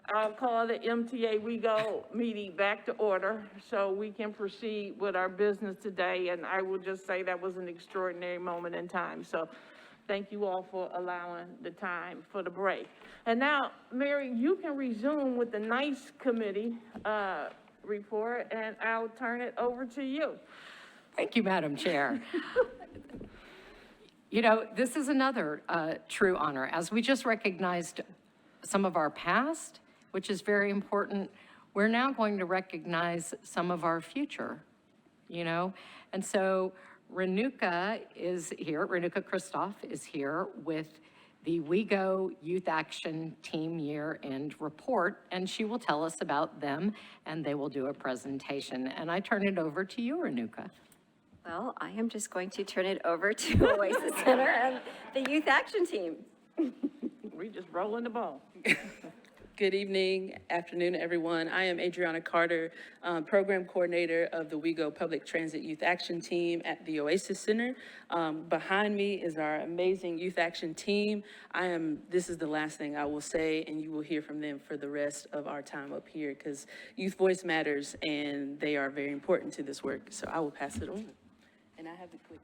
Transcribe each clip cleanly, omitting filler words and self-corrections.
I'll call the MTA WeGo meeting back to order so we can proceed with our business today. And I will just say that was an extraordinary moment in time. So thank you all for allowing the time for the break. And now, Mary, you can resume with the NICE committee report, and I'll turn it over to you. Thank you, Madam Chair. You know, this is another true honor. As we just recognized some of our past, which is very important, we're now going to recognize some of our future, you know? And so Renuka is here, Renuka Christoph is here with the WeGo Youth Action Team Year-End Report, and she will tell us about them, and they will do a presentation. And I turn it over to you, Renuka. Well, I am just going to turn it over to Oasis Center and the Youth Action Team. We just rolling the ball. Good evening, afternoon, everyone. I am Adriana Carter, Program Coordinator of the WeGo Public Transit Youth Action Team at the Oasis Center. Behind me is our amazing Youth Action Team. This is the last thing I will say, and you will hear from them for the rest of our time up here, because youth voice matters, and they are very important to this work. So I will pass it on. And I have the clicker.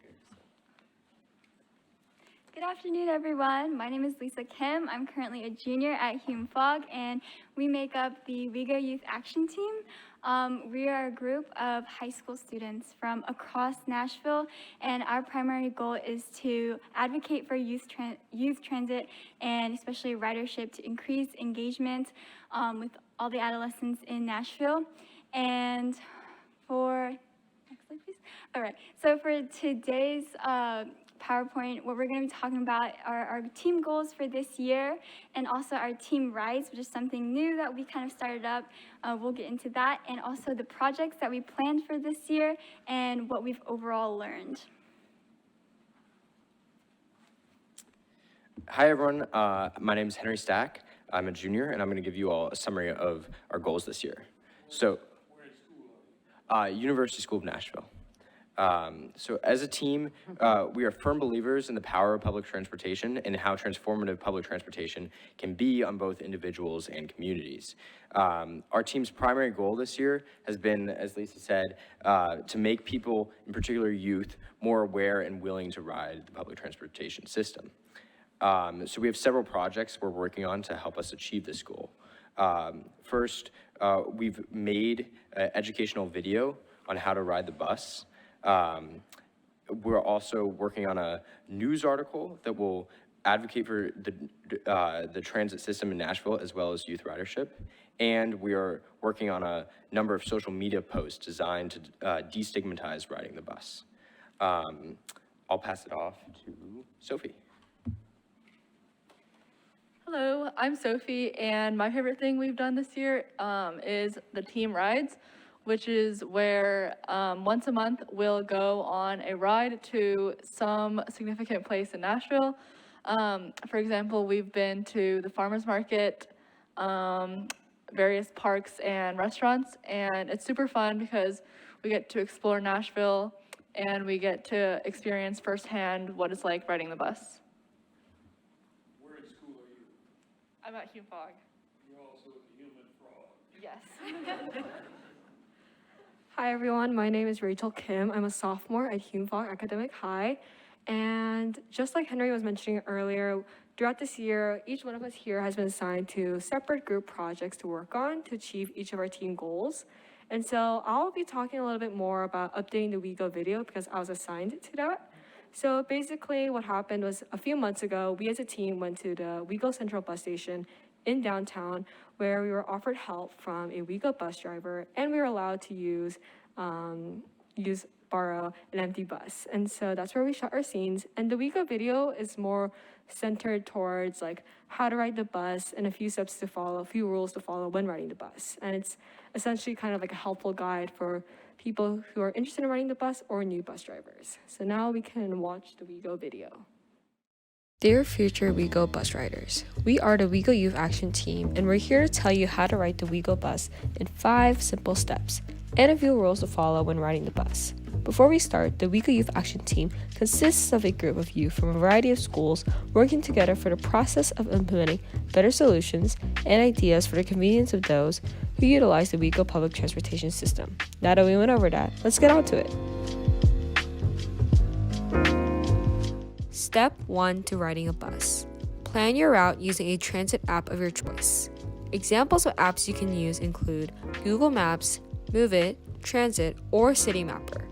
Good afternoon, everyone. My name is Lisa Kim. I'm currently a junior at Hume Fogg, and we make up the WeGo Youth Action Team. We are a group of high school students from across Nashville, and our primary goal is to advocate for youth transit and especially ridership to increase engagement with all the adolescents in Nashville. And for, next slide, please. All right, so for today's PowerPoint, what we're going to be talking about are our team goals for this year and also our team rides, which is something new that we kind of started up. We'll get into that, and also the projects that we planned for this year and what we've overall learned. Hi, everyone. My name is Henry Stack. I'm a junior, and I'm going to give you all a summary of our goals this year. So, University School of Nashville. So as a team, we are firm believers in the power of public transportation and how transformative public transportation can be on both individuals and communities. Our team's primary goal this year has been, as Lisa said, to make people, in particular youth, more aware and willing to ride the public transportation system. So we have several projects we're working on to help us achieve this goal. First, we've made an educational video on how to ride the bus. We're also working on a news article that will advocate for the transit system in Nashville as well as youth ridership. And we are working on a number of social media posts designed to destigmatize riding the bus. I'll pass it off to Sophie. Hello, I'm Sophie, and my favorite thing we've done this year is the team rides, which is where once a month we'll go on a ride to some significant place in Nashville. For example, we've been to the farmers market, various parks and restaurants, and it's super fun because we get to explore Nashville and we get to experience firsthand what it's like riding the bus. Where in school are you? I'm at Hume Fogg. You're also a human frog. Yes. Hi everyone, my name is Rachel Kim. I'm a sophomore at Hume Fogg Academic High. And just like Henry was mentioning earlier, throughout this year, each one of us here has been assigned to separate group projects to work on to achieve each of our team goals. And so I'll be talking a little bit more about updating the WeGo video because I was assigned to that. So basically what happened was a few months ago, we as a team went to the WeGo Central bus station in downtown where we were offered help from a WeGo bus driver, and we were allowed to borrow an empty bus. And so that's where we shot our scenes. And the WeGo video is more centered towards like how to ride the bus and a few steps to follow, a few rules to follow when riding the bus. And it's essentially kind of like a helpful guide for people who are interested in riding the bus or new bus drivers. So now we can watch the WeGo video. Dear future WeGo bus riders, we are the WeGo Youth Action Team, and we're here to tell you how to ride the WeGo bus in 5 simple steps and a few rules to follow when riding the bus. Before we start, the WeGo Youth Action Team consists of a group of youth from a variety of schools working together for the process of implementing better solutions and ideas for the convenience of those who utilize the WeGo public transportation system. Now that we went over that, let's get on to it. Step 1 to riding a bus. Plan your route using a transit app of your choice. Examples of apps you can use include Google Maps, Move It, Transit, or City Mapper.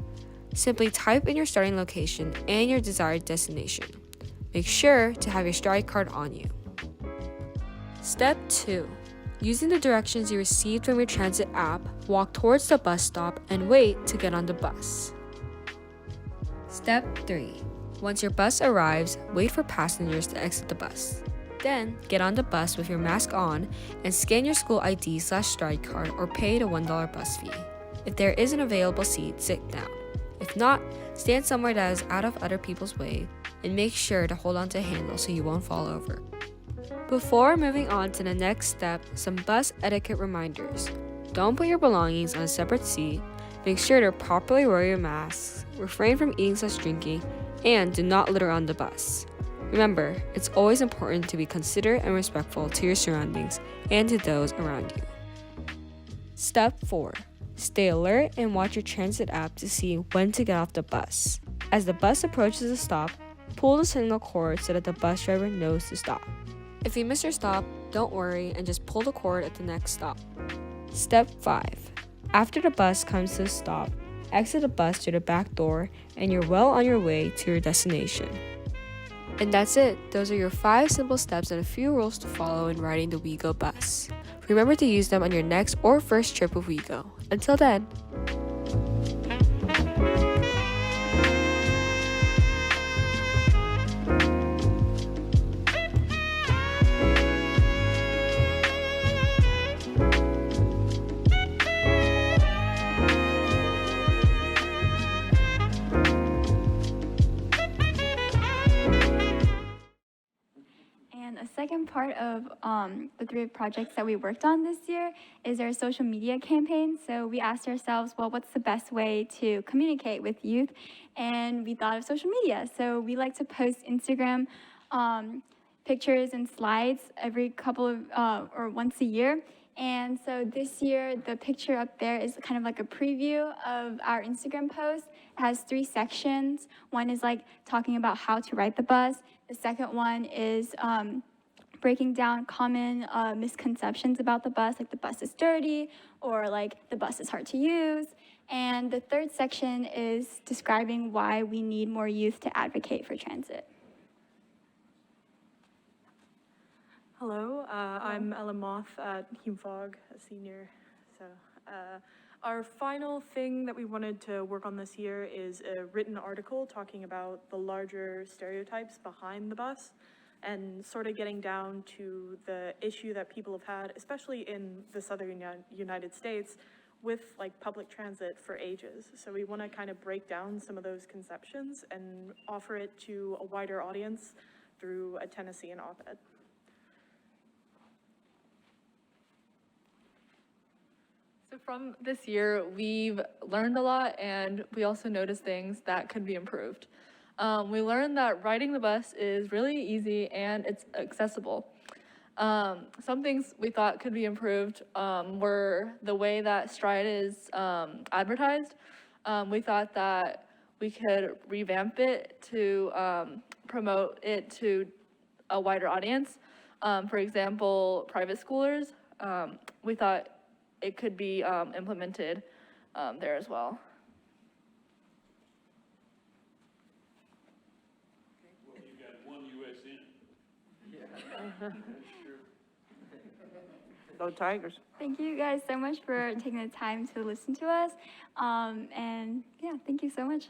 Simply type in your starting location and your desired destination. Make sure to have your Stride card on you. Step 2. Using the directions you received from your transit app, walk towards the bus stop and wait to get on the bus. Step 3. Once your bus arrives, wait for passengers to exit the bus. Then, get on the bus with your mask on and scan your school ID/Stride card or pay the $1 bus fee. If there is an available seat, sit down. If not, stand somewhere that is out of other people's way and make sure to hold on to a handle so you won't fall over. Before moving on to the next step, some bus etiquette reminders. Don't put your belongings on a separate seat, make sure to properly wear your masks, refrain from eating/drinking, and do not litter on the bus. Remember, it's always important to be considerate and respectful to your surroundings and to those around you. Step 4. Stay alert and watch your transit app to see when to get off the bus. As the bus approaches a stop, pull the signal cord so that the bus driver knows to stop. If you miss your stop, don't worry and just pull the cord at the next stop. Step 5. After the bus comes to a stop, exit the bus through the back door and you're well on your way to your destination. And that's it. Those are your 5 simple steps and a few rules to follow in riding the WeGo bus. Remember to use them on your next or first trip with WeGo. Until then. And a second part of the 3 projects that we worked on this year is our social media campaign. So we asked ourselves, well, what's the best way to communicate with youth? And we thought of social media. So we like to post Instagram pictures and slides every couple of, or once a year. And so this year, the picture up there is kind of like a preview of our Instagram post. It has 3 sections. One is like talking about how to ride the bus. The second one is breaking down common misconceptions about the bus, like the bus is dirty or like the bus is hard to use. And the third section is describing why we need more youth to advocate for transit. Hello, I'm Ella Moth at HumeFog, a senior. So our final thing that we wanted to work on this year is a written article talking about the larger stereotypes behind the bus and sort of getting down to the issue that people have had, especially in the southern United States, with like public transit for ages. So we want to kind of break down some of those conceptions and offer it to a wider audience through a Tennessean op-ed. So from this year, we've learned a lot, and we also noticed things that could be improved. We learned that riding the bus is really easy and it's accessible. Some things we thought could be improved were the way that Stride is advertised. We thought that we could revamp it to promote it to a wider audience. For example, private schoolers. We thought it could be implemented there as well. Well, you got one US in. Go Tigers. Thank you guys so much for taking the time to listen to us. And yeah, thank you so much.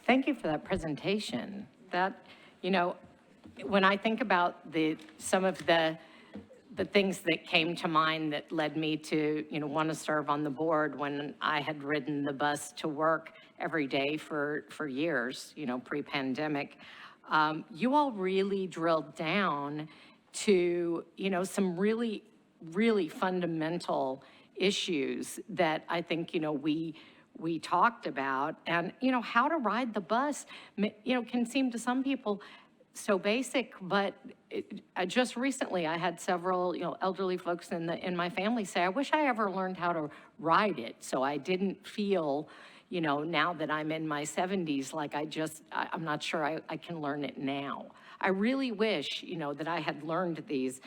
Thank you for that presentation. That, you know, when I think about some of the the things that came to mind that led me to, want to serve on the board when I had ridden the bus to work every day for years, pre-pandemic. You all really drilled down to, some really, really fundamental issues that I think, we talked about. And, how to ride the bus, can seem to some people so basic, but just recently I had several, elderly folks in my family say, I wish I ever learned how to ride it. So I didn't feel, now that I'm in my 70s, like I'm not sure I can learn it now. I really wish, that I had learned these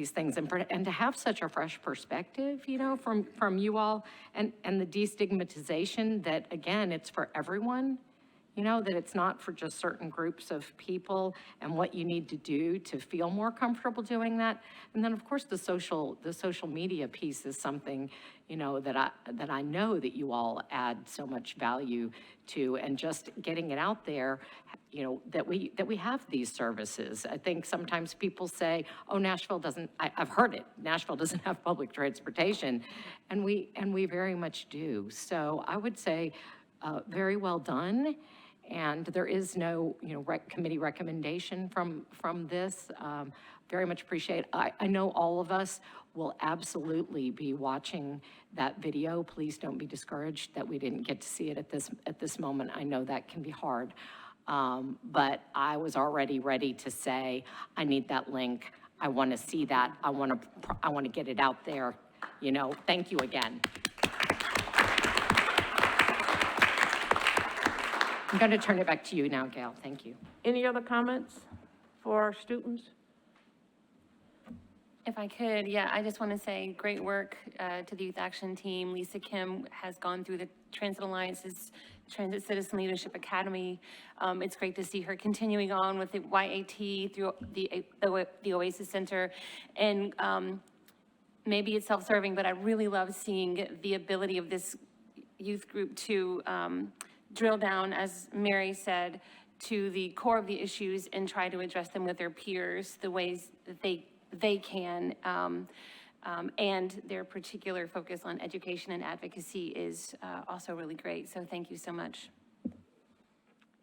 things and to have such a fresh perspective, from you all and the destigmatization that, again, it's for everyone. That it's not for just certain groups of people and what you need to do to feel more comfortable doing that. And then, of course, the social media piece is something, that I know that you all add so much value to, and just getting it out there, that we have these services. I think sometimes people say, oh, Nashville doesn't, I've heard it, Nashville doesn't have public transportation, and we very much do. So I would say very well done. And there is no, committee recommendation from this. Very much appreciate. I know all of us will absolutely be watching that video. Please don't be discouraged that we didn't get to see it at this moment. I know that can be hard, but I was already ready to say, I need that link. I want to see that. I want to get it out there. Thank you again. I'm going to turn it back to you now, Gail. Thank you. Any other comments for our students? If I could, yeah, I just want to say great work to the Youth Action Team. Lisa Kim has gone through the Transit Alliance's Transit Citizen Leadership Academy. It's great to see her continuing on with the YAT through the Oasis Center. And maybe it's self-serving, but I really love seeing the ability of this youth group to drill down, as Mary said, to the core of the issues and try to address them with their peers the ways that they can. And their particular focus on education and advocacy is also really great. So thank you so much.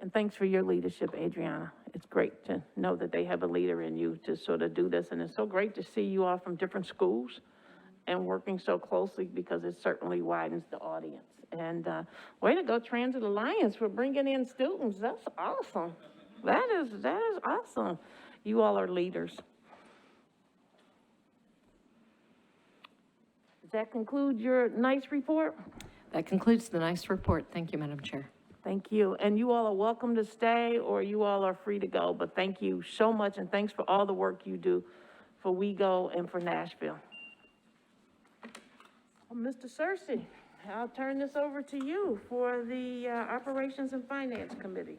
And thanks for your leadership, Adriana. It's great to know that they have a leader in you to sort of do this. And it's so great to see you all from different schools and working so closely, because it certainly widens the audience. And way to go, Transit Alliance, for bringing in students. That's awesome. That is awesome. You all are leaders. Does that conclude your NICE report? That concludes the NICE report. Thank you, Madam Chair. Thank you. And you all are welcome to stay, or you all are free to go. But thank you so much, and thanks for all the work you do for WeGo and for Nashville. Well, Mr. Searcy, I'll turn this over to you for the Operations and Finance Committee.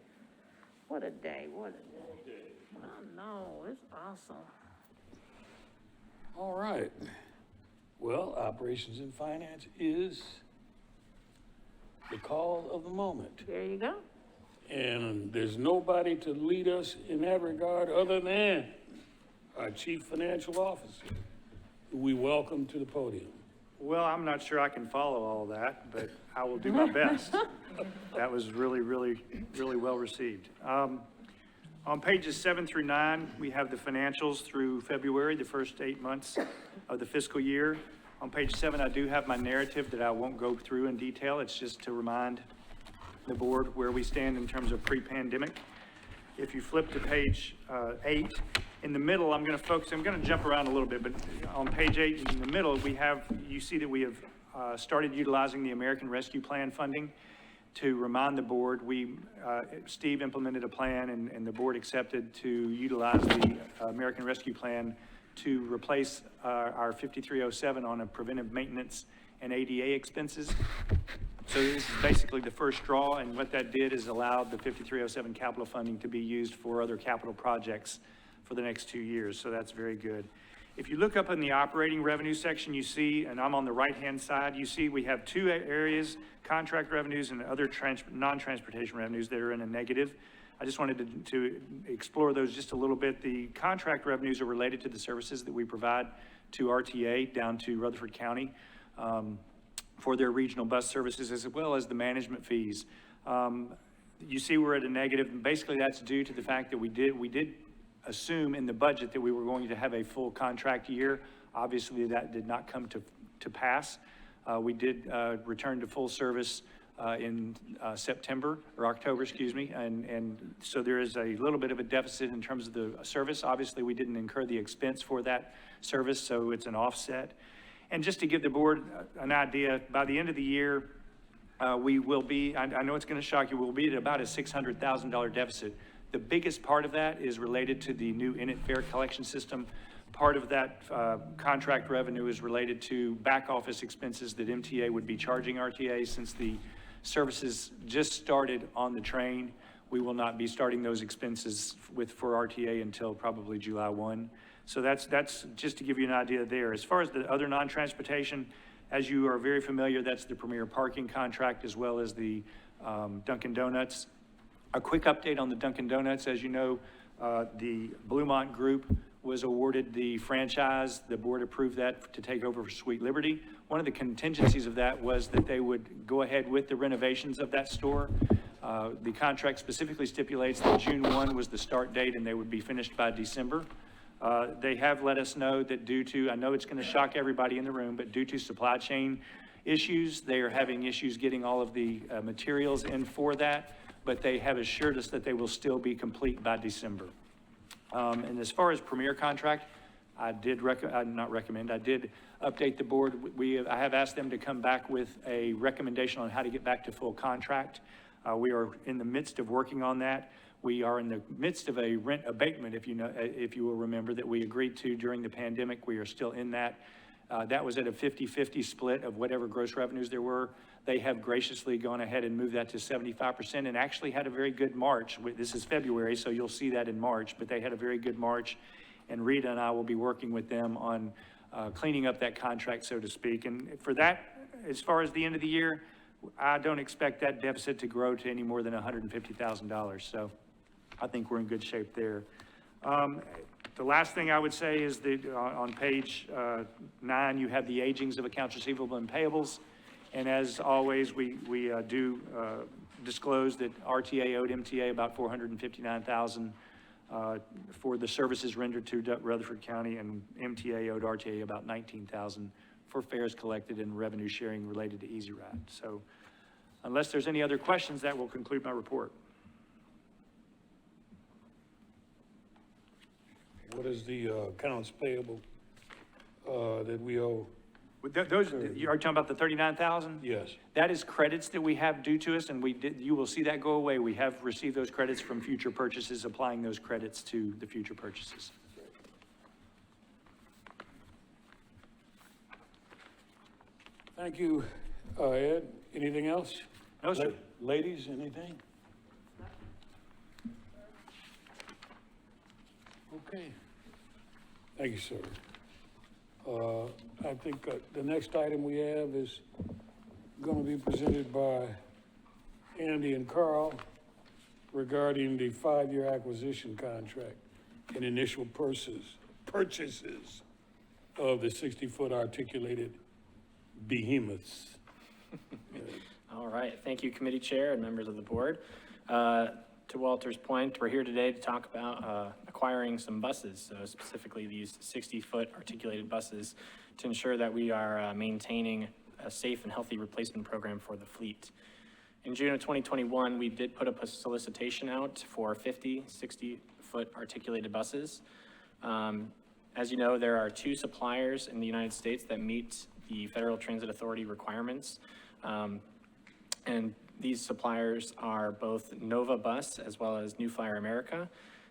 What a day, what a day. Oh, no, it's awesome. All right. Well, Operations and Finance is the call of the moment. There you go. And there's nobody to lead us in that regard other than our Chief Financial Officer, who we welcome to the podium. Well, I'm not sure I can follow all that, but I will do my best. That was really, really, really well received. On pages 7 through 9, we have the financials through February, the first 8 months of the fiscal year. On page 7, I do have my narrative that I won't go through in detail. It's just to remind the board where we stand in terms of pre-pandemic. If you flip to page 8, in the middle, I'm going to jump around a little bit, but on page 8 in the middle, you see that we have started utilizing the American Rescue Plan funding. To remind the board, Steve implemented a plan and the board accepted to utilize the American Rescue Plan to replace our 5307 on a preventive maintenance and ADA expenses. So this is basically the first draw, and what that did is allowed the 5307 capital funding to be used for other capital projects for the next 2 years, so that's very good. If you look up in the operating revenue section, you see, and I'm on the right-hand side, you see we have 2 areas, contract revenues and other non-transportation revenues that are in a negative. I just wanted to explore those just a little bit. The contract revenues are related to the services that we provide to RTA down to Rutherford County for their regional bus services, as well as the management fees. You see we're at a negative, and basically that's due to the fact that we did assume in the budget that we were going to have a full contract year. Obviously, that did not come to pass. We did return to full service in September, or October, excuse me, and so there is a little bit of a deficit in terms of the service. Obviously, we didn't incur the expense for that service, so it's an offset. And just to give the board an idea, by the end of the year, we will be, I know it's going to shock you, we'll be at about a $600,000 deficit. The biggest part of that is related to the new in-it fare collection system. Part of that contract revenue is related to back office expenses that MTA would be charging RTA. Since the services just started on the train, we will not be starting those expenses for RTA until probably July 1. So that's just to give you an idea there. As far as the other non-transportation, as you are very familiar, that's the Premier Parking contract as well as the Dunkin' Donuts. A quick update on the Dunkin' Donuts. As you know, the Bluemont Group was awarded the franchise. The board approved that to take over for Sweet Liberty. One of the contingencies of that was that they would go ahead with the renovations of that store. The contract specifically stipulates that June 1 was the start date and they would be finished by December. They have let us know that due to, I know it's going to shock everybody in the room, but due to supply chain issues, they are having issues getting all of the materials in for that, but they have assured us that they will still be complete by December. And as far as Premier contract, I did update the board. I have asked them to come back with a recommendation on how to get back to full contract. We are in the midst of working on that. We are in the midst of a rent abatement, if you will remember, that we agreed to during the pandemic. We are still in that. That was at a 50-50 split of whatever gross revenues there were. They have graciously gone ahead and moved that to 75% and actually had a very good March. This is February, so you'll see that in March, but they had a very good March. And Rita and I will be working with them on cleaning up that contract, so to speak. And for that, as far as the end of the year, I don't expect that deficit to grow to any more than $150,000. So I think we're in good shape there. The last thing I would say is that on page 9, you have the agings of accounts receivable and payables. And as always, we do disclose that RTA owed MTA about $459,000 for the services rendered to Rutherford County, and MTA owed RTA about $19,000 for fares collected and revenue sharing related to Easy Ride. So unless there's any other questions, that will conclude my report. What is the accounts payable that we owe? Those, you are talking about the $39,000? Yes. That is credits that we have due to us, and you will see that go away. We have received those credits from future purchases, applying those credits to the future purchases. Thank you, Ed. Anything else? No, sir. Ladies, anything? Okay. Thank you, sir. I think the next item we have is going to be presented by Andy and Carl regarding the 5-year acquisition contract and initial purchases of the 60-foot articulated behemoths. All right, thank you, committee chair and members of the board. To Walter's point, we're here today to talk about acquiring some buses, so specifically these 60-foot articulated buses, to ensure that we are maintaining a safe and healthy replacement program for the fleet. In June of 2021, we did put up a solicitation out for 50 60-foot articulated buses. As you know, there are 2 suppliers in the United States that meet the Federal Transit Authority requirements. And these suppliers are both Nova Bus as well as New Flyer America.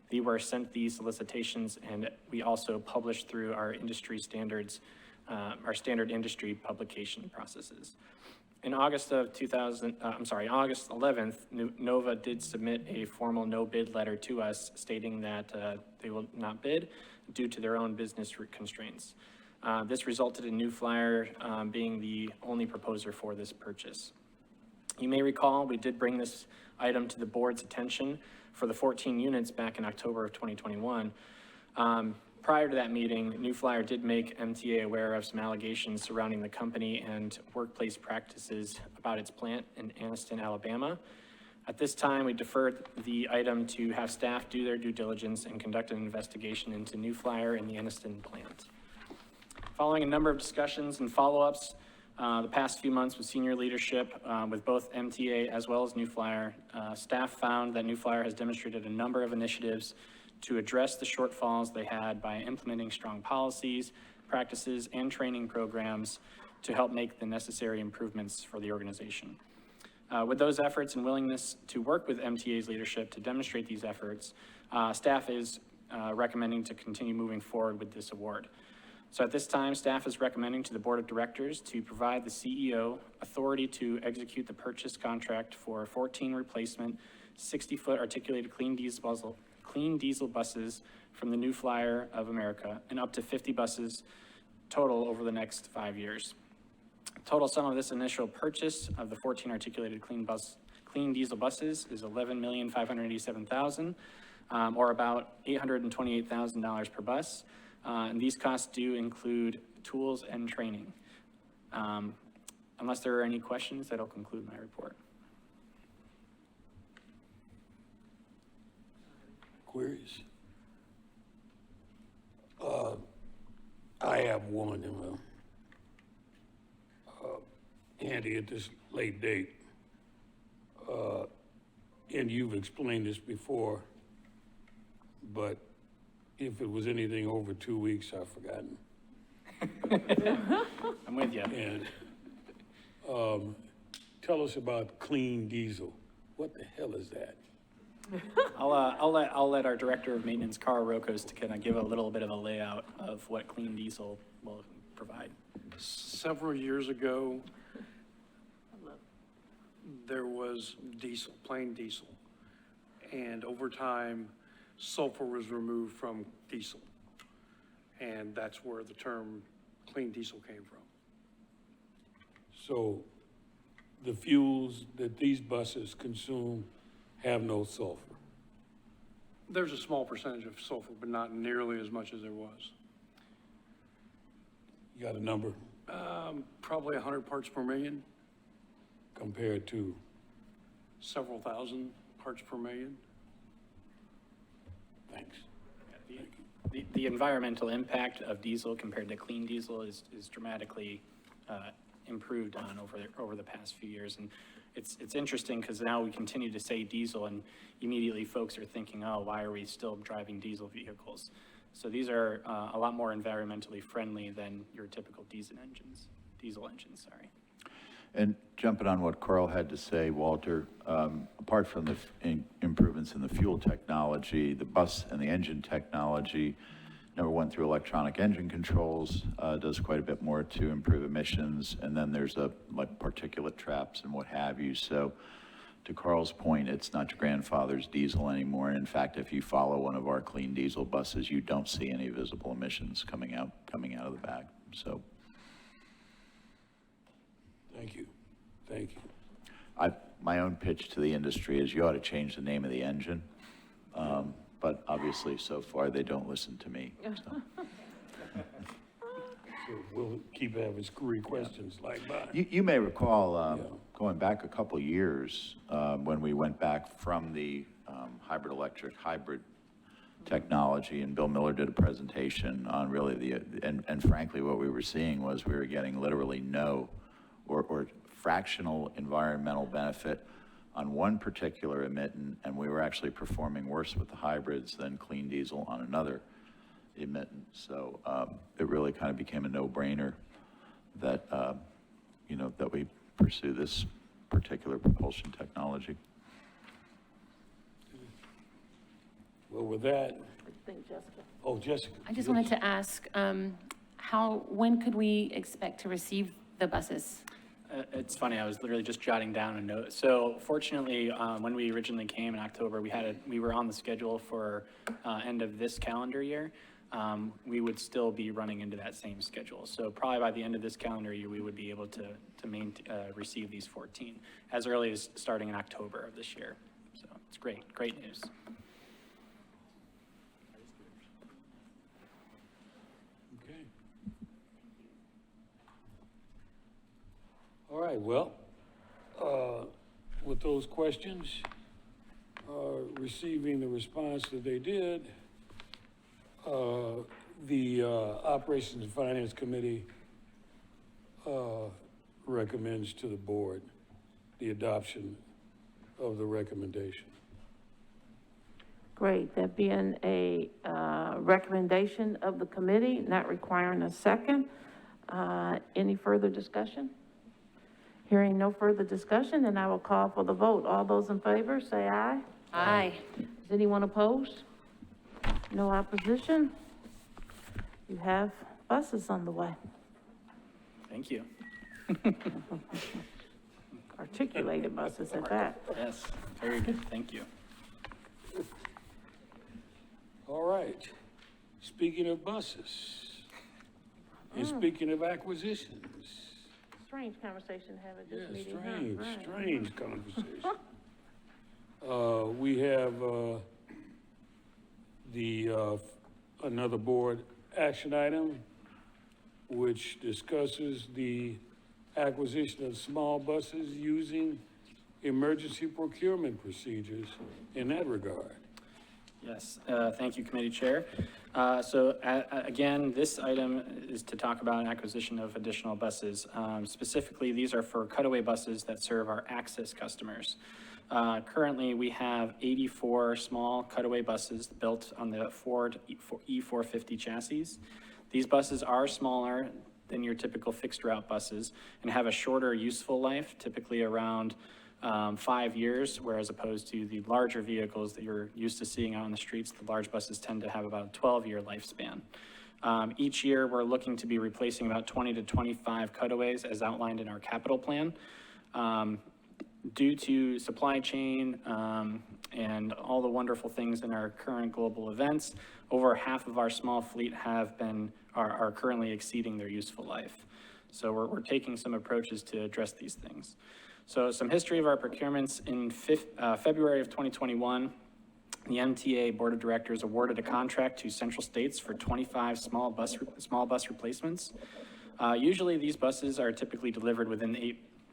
They were sent these solicitations, and we also published through our industry standards, our standard industry publication processes. In August of August 11th, Nova did submit a formal no bid letter to us stating that they will not bid due to their own business constraints. This resulted in New Flyer being the only proposer for this purchase. You may recall we did bring this item to the board's attention for the 14 units back in October of 2021. Prior to that meeting, New Flyer did make MTA aware of some allegations surrounding the company and workplace practices about its plant in Anniston, Alabama. At this time, we deferred the item to have staff do their due diligence and conduct an investigation into New Flyer and the Anniston plant. Following a number of discussions and follow-ups the past few months with senior leadership with both MTA as well as New Flyer, staff found that New Flyer has demonstrated a number of initiatives to address the shortfalls they had by implementing strong policies, practices, and training programs to help make the necessary improvements for the organization. With those efforts and willingness to work with MTA's leadership to demonstrate these efforts, staff is recommending to continue moving forward with this award. So at this time, staff is recommending to the Board of Directors to provide the CEO authority to execute the purchase contract for 14 replacement 60-foot articulated clean diesel buses from the New Flyer of America, and up to 50 buses total over the next 5 years. Total sum of this initial purchase of the 14 articulated clean diesel buses is $11,587,000, or about $828,000 per bus. And these costs do include tools and training. Unless there are any questions, that'll conclude my report. Queries? I have one. Andy, at this late date, and you've explained this before, but if it was anything over 2 weeks, I've forgotten. I'm with you. And tell us about clean diesel. What the hell is that? I'll let our Director of Maintenance, Carl Rokos, to kind of give a little bit of a layout of what clean diesel will provide. Several years ago, there was diesel, plain diesel. And over time, sulfur was removed from diesel. And that's where the term clean diesel came from. So the fuels that these buses consume have no sulfur? There's a small percentage of sulfur, but not nearly as much as there was. You got a number? Probably 100 parts per million. Compared to? Several thousand parts per million. Thanks. The environmental impact of diesel compared to clean diesel is dramatically improved on over the past few years. And it's interesting because now we continue to say diesel and immediately folks are thinking, oh, why are we still driving diesel vehicles? So these are a lot more environmentally friendly than your typical diesel engines, sorry. And jumping on what Carl had to say, Walter, apart from the improvements in the fuel technology, the bus and the engine technology, number one, through electronic engine controls, does quite a bit more to improve emissions. And then there's like particulate traps and what have you. So to Carl's point, it's not your grandfather's diesel anymore. And in fact, if you follow one of our clean diesel buses, you don't see any visible emissions coming out of the back. So. Thank you. Thank you. My own pitch to the industry is you ought to change the name of the engine. But obviously, so far, they don't listen to me. So, So we'll keep having screwy questions like that. you may recall, going back a couple years, when we went back from the hybrid technology, and Bill Miller did a presentation on really and frankly, what we were seeing was we were getting literally no or fractional environmental benefit on one particular emittent, and we were actually performing worse with the hybrids than clean diesel on another emittent. So it really kind of became a no-brainer that, that we pursue this particular propulsion technology. Well, with that. I think Jessica. Oh, Jessica. I just wanted to ask, when could we expect to receive the buses? It's funny, I was literally just jotting down a note. So fortunately, when we originally came in October, we were on the schedule for end of this calendar year. We would still be running into that same schedule. So probably by the end of this calendar year, we would be able to receive these 14 as early as starting in October of this year. So it's great news. Okay. All right, well, with those questions, receiving the response that they did, the Operations and Finance Committee recommends to the board the adoption of the recommendation. Great, that being a recommendation of the committee, not requiring a second. Any further discussion? Hearing no further discussion, then I will call for the vote. All those in favor, say aye. Aye. Is anyone opposed? No opposition? You have buses on the way. Thank you. Articulated buses, in fact. Yes, very good, thank you. All right. Speaking of buses, and speaking of acquisitions, Strange conversation to have at this yeah, meeting, huh? strange Right. conversation. We have, another board action item, which discusses the acquisition of small buses using emergency procurement procedures in that regard. Yes, thank you, Committee Chair. Again, this item is to talk about acquisition of additional buses. Specifically, these are for cutaway buses that serve our access customers. Currently, we have 84 small cutaway buses built on the Ford E450 chassis. These buses are smaller than your typical fixed route buses and have a shorter useful life, typically around 5 years, whereas opposed to the larger vehicles that you're used to seeing out on the streets, the large buses tend to have about a 12-year lifespan. Each year, we're looking to be replacing about 20 to 25 cutaways as outlined in our capital plan. Due to supply chain and all the wonderful things in our current global events, over half of our small fleet are currently exceeding their useful life. So we're taking some approaches to address these things. So some history of our procurements. In February of 2021, the MTA Board of Directors awarded a contract to Central States for 25 small bus replacements. Usually these buses are typically delivered within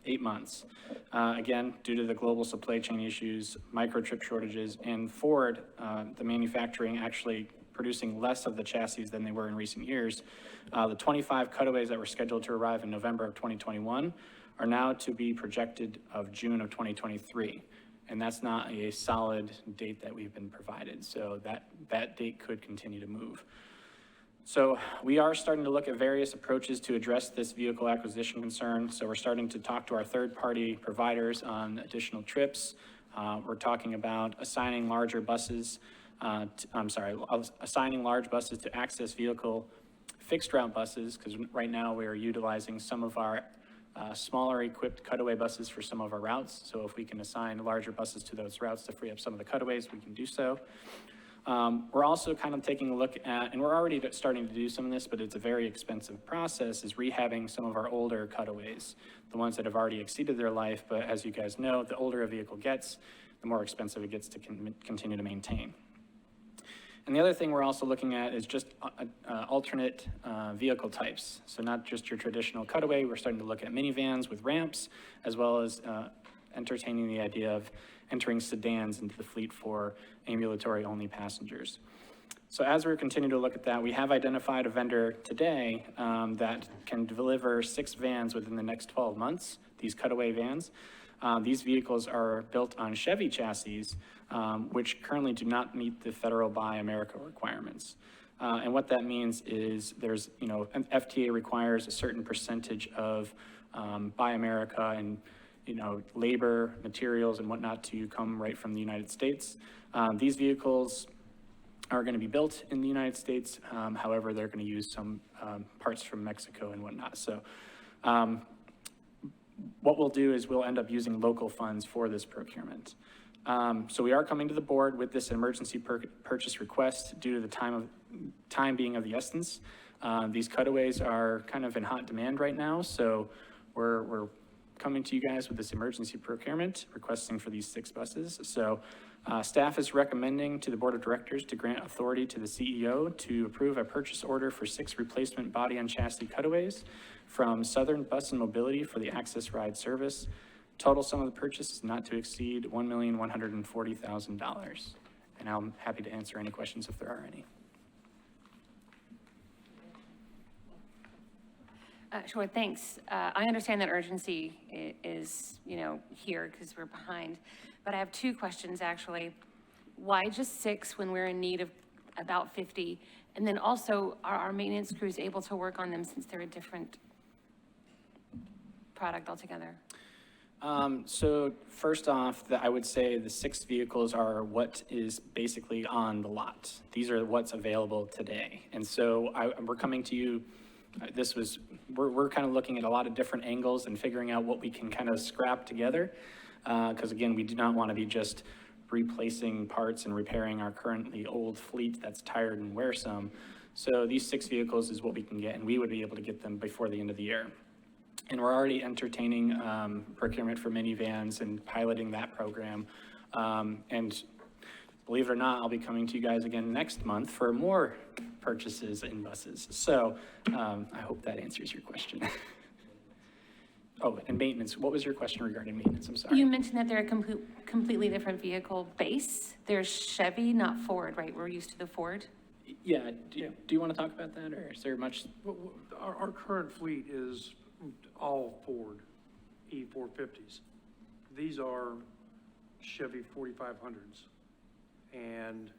eight months. Again, due to the global supply chain issues, microchip shortages, and Ford, the manufacturing actually producing less of the chassis than they were in recent years, the 25 cutaways that were scheduled to arrive in November of 2021 are now to be projected of June of 2023. And that's not a solid date that we've been provided. So that date could continue to move. So we are starting to look at various approaches to address this vehicle acquisition concern. So we're starting to talk to our third-party providers on additional trips. We're talking about assigning large buses to access vehicle fixed route buses, because right now we are utilizing some of our smaller equipped cutaway buses for some of our routes. So if we can assign larger buses to those routes to free up some of the cutaways, we can do so. We're also kind of taking a look at, and we're already starting to do some of this, but it's a very expensive process, is rehabbing some of our older cutaways, the ones that have already exceeded their life. But as you guys know, the older a vehicle gets, the more expensive it gets to continue to maintain. And the other thing we're also looking at is just alternate vehicle types. So not just your traditional cutaway, we're starting to look at minivans with ramps, as well as entertaining the idea of entering sedans into the fleet for ambulatory-only passengers. So as we're continuing to look at that, we have identified a vendor today that can deliver 6 vans within the next 12 months, these cutaway vans. These vehicles are built on Chevy chassis, which currently do not meet the federal Buy America requirements. And what that means is there's, FTA requires a certain percentage of Buy America and, labor, materials, and whatnot to come right from the United States. These vehicles are going to be built in the United States. However, they're going to use some parts from Mexico and whatnot. So what we'll do is we'll end up using local funds for this procurement. So we are coming to the board with this emergency purchase request due to the time being of the essence. These cutaways are kind of in hot demand right now, so we're coming to you guys with this emergency procurement, requesting for these 6 buses. So staff is recommending to the Board of Directors to grant authority to the CEO to approve a purchase order for 6 replacement body and chassis cutaways from Southern Bus and Mobility for the Access Ride service. Total sum of the purchase is not to exceed $1,140,000. And I'm happy to answer any questions if there are any. Sure, thanks. I understand that urgency is, here because we're behind, but I have 2 questions actually. Why just 6 when we're in need of about 50? And then also, are our maintenance crews able to work on them since they're a different product altogether? So first off, I would say the 6 vehicles are what is basically on the lot. These are what's available today. And so we're coming to you, we're kind of looking at a lot of different angles and figuring out what we can kind of scrap together. Because again, we do not want to be just replacing parts and repairing our currently old fleet that's tired and wearsome. So these 6 vehicles is what we can get, and we would be able to get them before the end of the year. And we're already entertaining procurement for minivans and piloting that program. And believe it or not, I'll be coming to you guys again next month for more purchases in buses. So I hope that answers your question. Oh, and maintenance. What was your question regarding maintenance? I'm sorry. You mentioned that they're a completely different vehicle base. They're Chevy, not Ford, right? We're used to the Ford. Yeah. Do you want to talk about that, or is there much? Our current fleet is all Ford E450s. These are Chevy 4500s. And,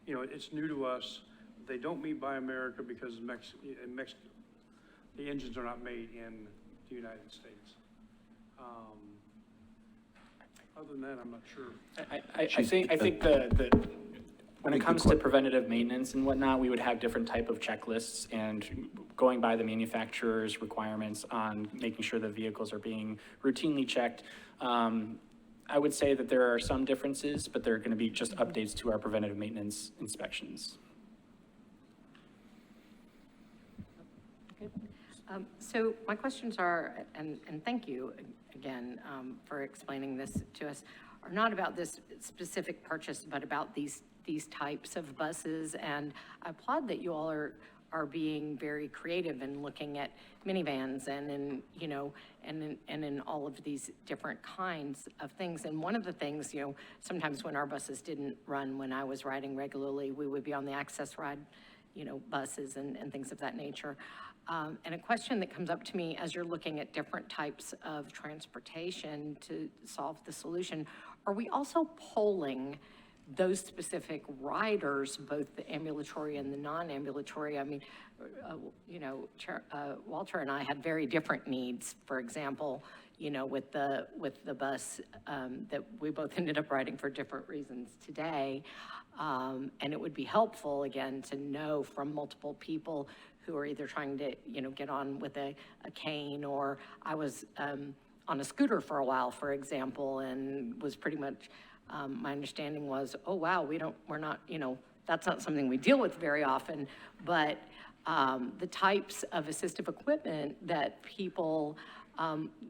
it's new to us. They don't meet Buy America because in Mexico, the engines are not made in the United States. Other than that, I'm not sure. I think when it comes to preventative maintenance and whatnot, we would have different type of checklists and going by the manufacturer's requirements on making sure the vehicles are being routinely checked. I would say that there are some differences, but they're going to be just updates to our preventative maintenance inspections. So my questions are, and thank you again for explaining this to us, are not about this specific purchase, but about these types of buses. And I applaud that you all are being very creative in looking at minivans and in all of these different kinds of things. And one of the things, sometimes when our buses didn't run when I was riding regularly, we would be on the access ride, buses and things of that nature. And a question that comes up to me as you're looking at different types of transportation to solve the solution, are we also polling those specific riders, both the ambulatory and the non-ambulatory? I mean, Walter and I had very different needs, for example, with the bus that we both ended up riding for different reasons today. And it would be helpful, again, to know from multiple people who are either trying to, get on with a cane, or I was on a scooter for a while, for example, and was pretty much, my understanding was, oh, wow, we're not, that's not something we deal with very often, but the types of assistive equipment that people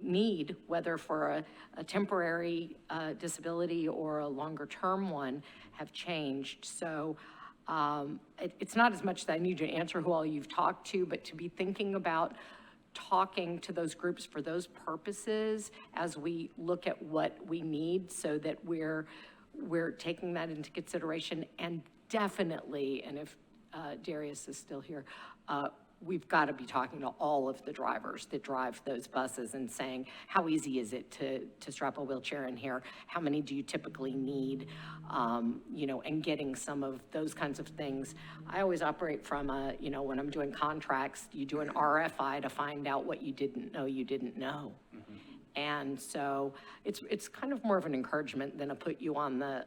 need, whether for a temporary disability or a longer term one, have changed. So it's not as much that I need you to answer who all you've talked to, but to be thinking about talking to those groups for those purposes as we look at what we need, so that we're taking that into consideration. And definitely, and if Darius is still here, we've got to be talking to all of the drivers that drive those buses and saying, how easy is it to strap a wheelchair in here? How many do you typically need? And getting some of those kinds of things. I always operate from when I'm doing contracts, you do an RFI to find out what you didn't know you didn't know. Mm-hmm. And so it's kind of more of an encouragement than a put you on the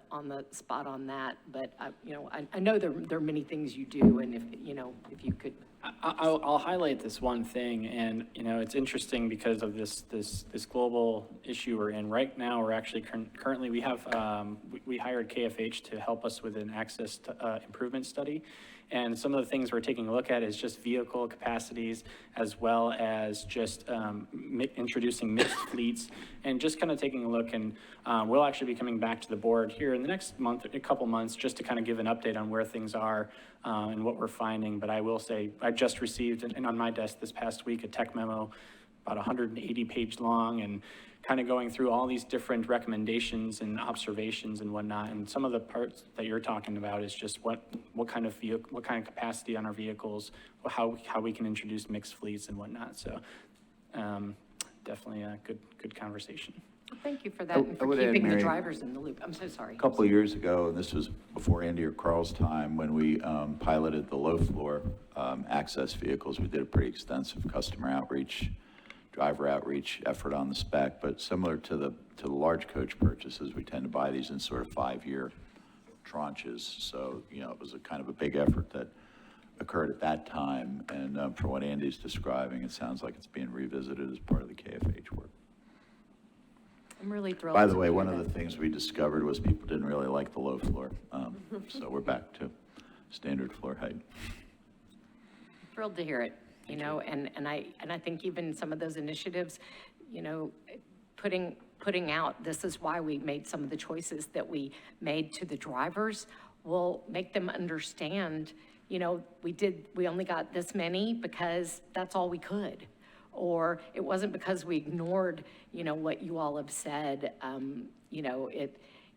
spot on that. But I know there are many things you do, and if you could I'll highlight this one thing, and, you know, it's interesting because of this global issue we're in. Right now, we're actually currently, we have, we hired KFH to help us with an access to, improvement study. And some of the things we're taking a look at is just vehicle capacities, as well as just introducing mixed fleets, and just kind of taking a look. And we'll actually be coming back to the board here in the next month, a couple months, just to kind of give an update on where things are and what we're finding. But I will say, I just received, and on my desk this past week, a tech memo, about 180-page long, and kind of going through all these different recommendations and observations and whatnot. And some of the parts that you're talking about is just what kind of vehicle, what kind of capacity on our vehicles, how we can introduce mixed fleets and whatnot. So definitely a good conversation. Thank you for that, and for would add, keeping the Mary, drivers in the loop. I'm so sorry. A couple of years ago, and this was before Andy or Carl's time, when we piloted the low-floor access vehicles, we did a pretty extensive customer outreach, driver outreach effort on the spec. But similar to the large coach purchases, we tend to buy these in sort of 5-year tranches. So, you know, it was a kind of a big effort that occurred at that time. And from what Andy's describing, it sounds like it's being revisited as part of the KFH work. I'm really thrilled. By the to way, hear one of that. the things we discovered was people didn't really like the low floor. So we're back to standard floor height. Thrilled to hear it, you know, and I think even some of those initiatives, you know, putting out, this is why we made some of the choices that we made to the drivers, will make them understand, you know, we only got this many because that's all we could. Or it wasn't because we ignored, you know, what you all have said. You know,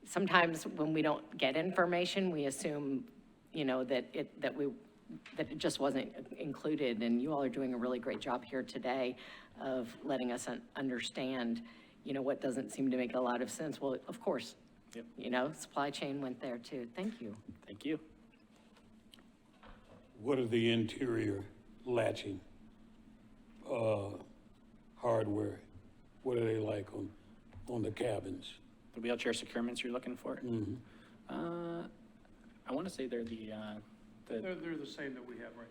sometimes when we don't get information, we assume, you know, that it just wasn't included. And you all are doing a really great job here today of letting us understand, you know, what doesn't seem to make a lot of sense. Well, of course, Yep. you know, supply chain went there too. Thank you. Thank you. What are the interior latching hardware? What are they like on the cabins? The wheelchair securements you're looking for? Mm-hmm. I want to say they're They're the same that we have right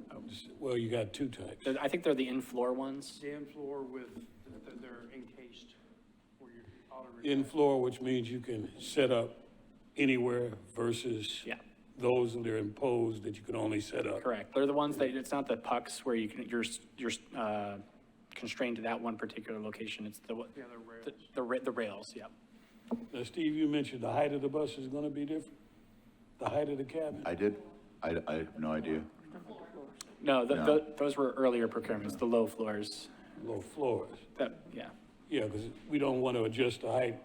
now. Well, you got two types. I think they're the in-floor ones. The in-floor with, they're encased where you auto. In-floor, which means you can set up anywhere versus Yeah. those that are imposed that you can only set up. Correct. They're the ones that, it's not the pucks where you're constrained to that one particular location. It's the rails. the rails, yeah. Now, Steve, you mentioned the height of the bus is gonna be different? The height of the cabin? I did? I have no idea. No, No. those were earlier procurements, the low floors. Low floors. Yeah. Yeah, because we don't want to adjust the height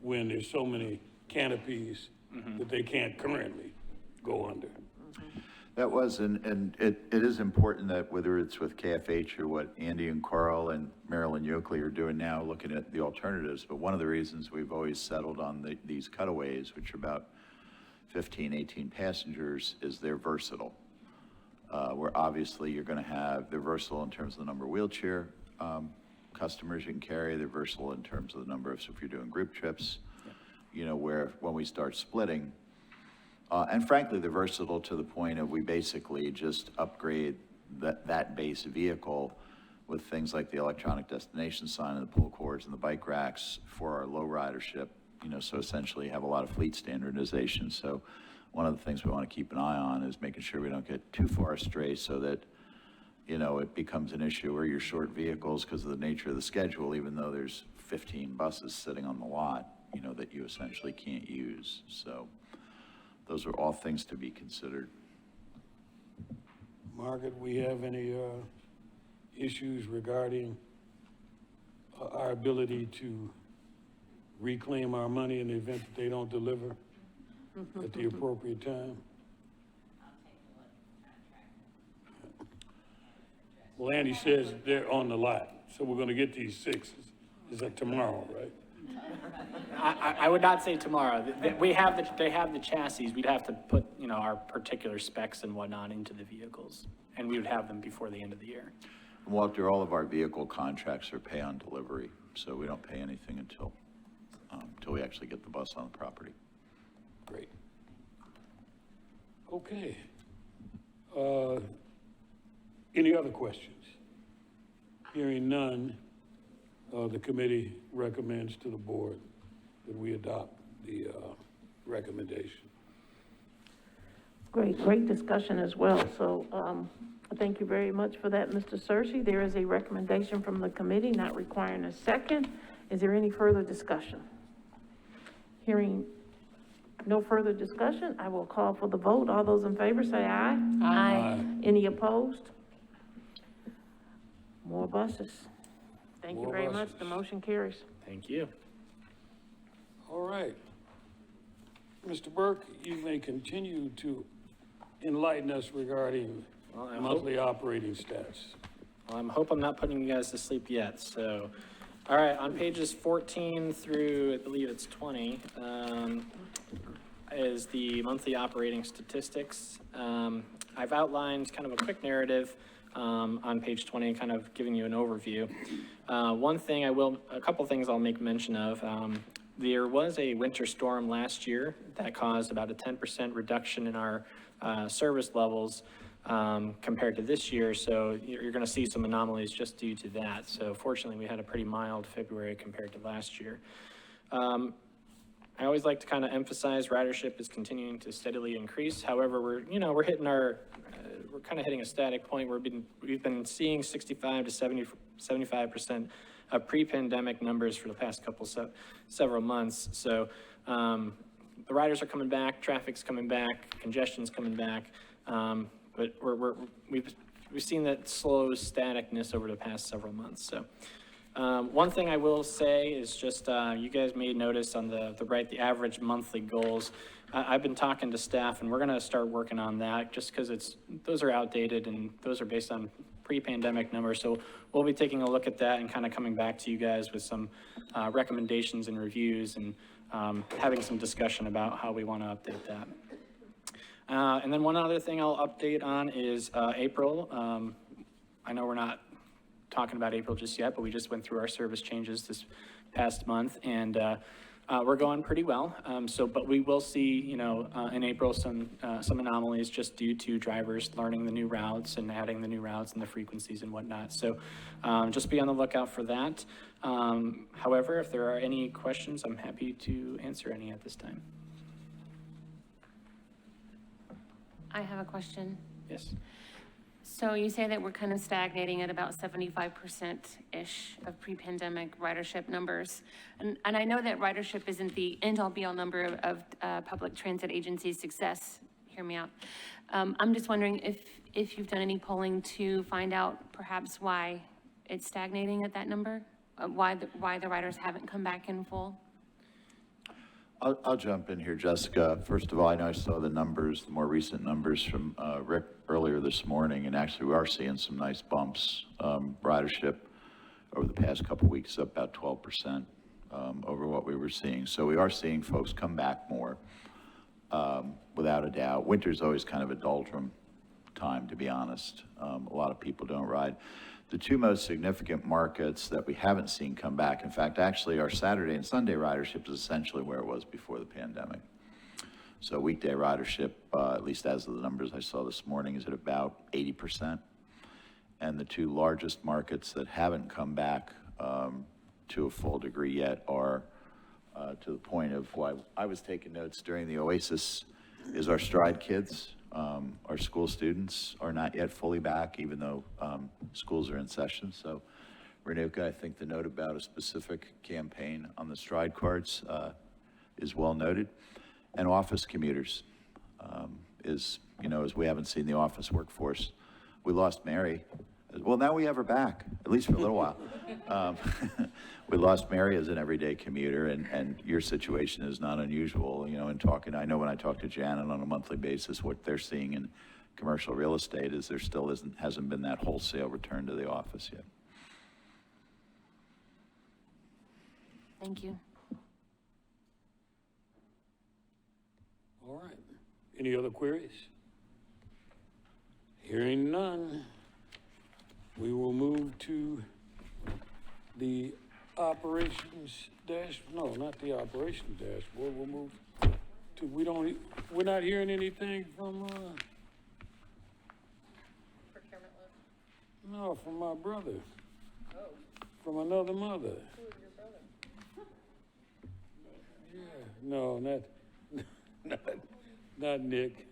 when there's so many canopies that they can't currently go under. That was, and it is important that whether it's with KFH or what Andy and Carl and Marilyn Yoakley are doing now, looking at the alternatives, but one of the reasons we've always settled on these cutaways, which are about 15, 18 passengers, is they're versatile. Where obviously you're going to have, they're versatile in terms of the number of wheelchair customers you can carry, they're versatile in terms of the number of, so if you're doing group trips, you know, where when we start splitting, and frankly, they're versatile to the point of we basically just upgrade that base vehicle with things like the electronic destination sign and the pull cords and the bike racks for our low ridership, you know, so essentially have a lot of fleet standardization. So one of the things we want to keep an eye on is making sure we don't get too far astray so that, you know, it becomes an issue where you're short vehicles because of the nature of the schedule, even though there's 15 buses sitting on the lot, you know, that you essentially can't use. So those are all things to be considered. Margaret, we have any issues regarding our ability to reclaim our money in the event that they don't deliver at the appropriate time? Well, Andy says they're on the lot, so we're gonna get these 6. Is that tomorrow, right? I would not say tomorrow. They have the chassis. We'd have to put, you know, our particular specs and whatnot into the vehicles, and we would have them before the end of the year. Walter, all of our vehicle contracts are pay on delivery, so we don't pay anything until we actually get the bus on the property. Great. Okay. Any other questions? Hearing none, the committee recommends to the board that we adopt the recommendation. Great discussion as well. So, thank you very much for that, Mr. Searcy. There is a recommendation from the committee not requiring a second. Is there any further discussion? Hearing no further discussion, I will call for the vote. All those in favor say aye. Aye. Any opposed? More buses. Thank you More very much. buses. The motion carries. Thank you. All right. Mr. Burke, you may continue to enlighten us regarding Well, monthly operating stats. I hope I'm not putting you guys to sleep yet, so. All right, on pages 14 through, I believe it's 20, is the monthly operating statistics. I've outlined kind of a quick narrative on page 20, kind of giving you an overview. A couple things I'll make mention of. There was a winter storm last year that caused about a 10% reduction in our service levels compared to this year, so you're going to see some anomalies just due to that. So fortunately, we had a pretty mild February compared to last year. I always like to kind of emphasize ridership is continuing to steadily increase. However, we're kind of hitting a static point where we've been seeing 65 to 75% of pre-pandemic numbers for the past several months. So the riders are coming back, traffic's coming back, congestion's coming back, but we've seen that slow staticness over the past several months. So one thing I will say is just you guys may notice on the average monthly goals. I've been talking to staff, and we're going to start working on that just because those are outdated and those are based on pre-pandemic numbers. So we'll be taking a look at that and kind of coming back to you guys with some recommendations and reviews and having some discussion about how we want to update that. And then one other thing I'll update on is April. I know we're not talking about April just yet, but we just went through our service changes this past month, and we're going pretty well. But we will see, in April some anomalies just due to drivers learning the new routes and adding the new routes and the frequencies and whatnot. So just be on the lookout for that. However, if there are any questions, I'm happy to answer any at this time. I have a question. Yes. So you say that we're kind of stagnating at about 75%-ish of pre-pandemic ridership numbers. And I know that ridership isn't the end-all be-all number of public transit agencies' success. Hear me out. I'm just wondering if you've done any polling to find out perhaps why it's stagnating at that number? Why the riders haven't come back in full? I'll jump in here, Jessica. First of all, I know I saw the numbers, the more recent numbers from Rick earlier this morning, and actually we are seeing some nice bumps. Ridership over the past couple of weeks up about 12% over what we were seeing. So we are seeing folks come back more, without a doubt. Winter's always kind of a doldrum time, to be honest. A lot of people don't ride. The two most significant markets that we haven't seen come back, in fact, actually our Saturday and Sunday ridership is essentially where it was before the pandemic. So weekday ridership, at least as of the numbers I saw this morning, is at about 80%. And the two largest markets that haven't come back to a full degree yet are to the point of why I was taking notes during the Oasis is our Stride kids. Our school students are not yet fully back, even though schools are in session. So, Renuka, I think the note about a specific campaign on the Stride cards is well noted. And office commuters is, as we haven't seen the office workforce. We lost Mary. Well, now we have her back, at least for a little while. We lost Mary as an everyday commuter, and your situation is not unusual. I know when I talk to Janet on a monthly basis, what they're seeing in commercial real estate is there still hasn't been that wholesale return to the office yet. Thank you. All right. Any other queries? Hearing none, we will move to the operations not the operations dashboard. We'll move to, we're not hearing anything from, No, from my brother. From another mother. Yeah, no, not Nick.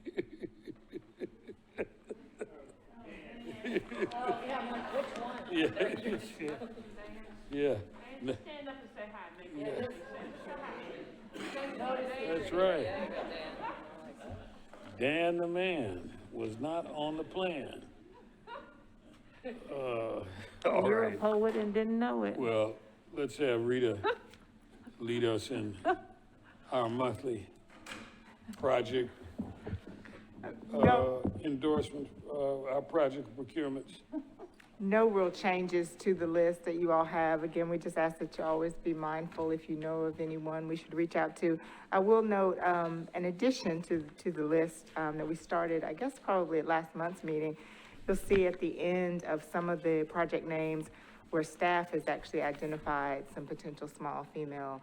Yeah. Yeah. Stand up and say hi, Nick. That's right. Dan the man was not on the plan. All You're a right. poet and didn't know it. Well, let's have Rita lead us in our monthly project endorsement, our project procurements. No real changes to the list that you all have. Again, we just ask that you always be mindful if you know of anyone we should reach out to. I will note, in addition to the list that we started, I guess probably at last month's meeting, you'll see at the end of some of the project names where staff has actually identified some potential small female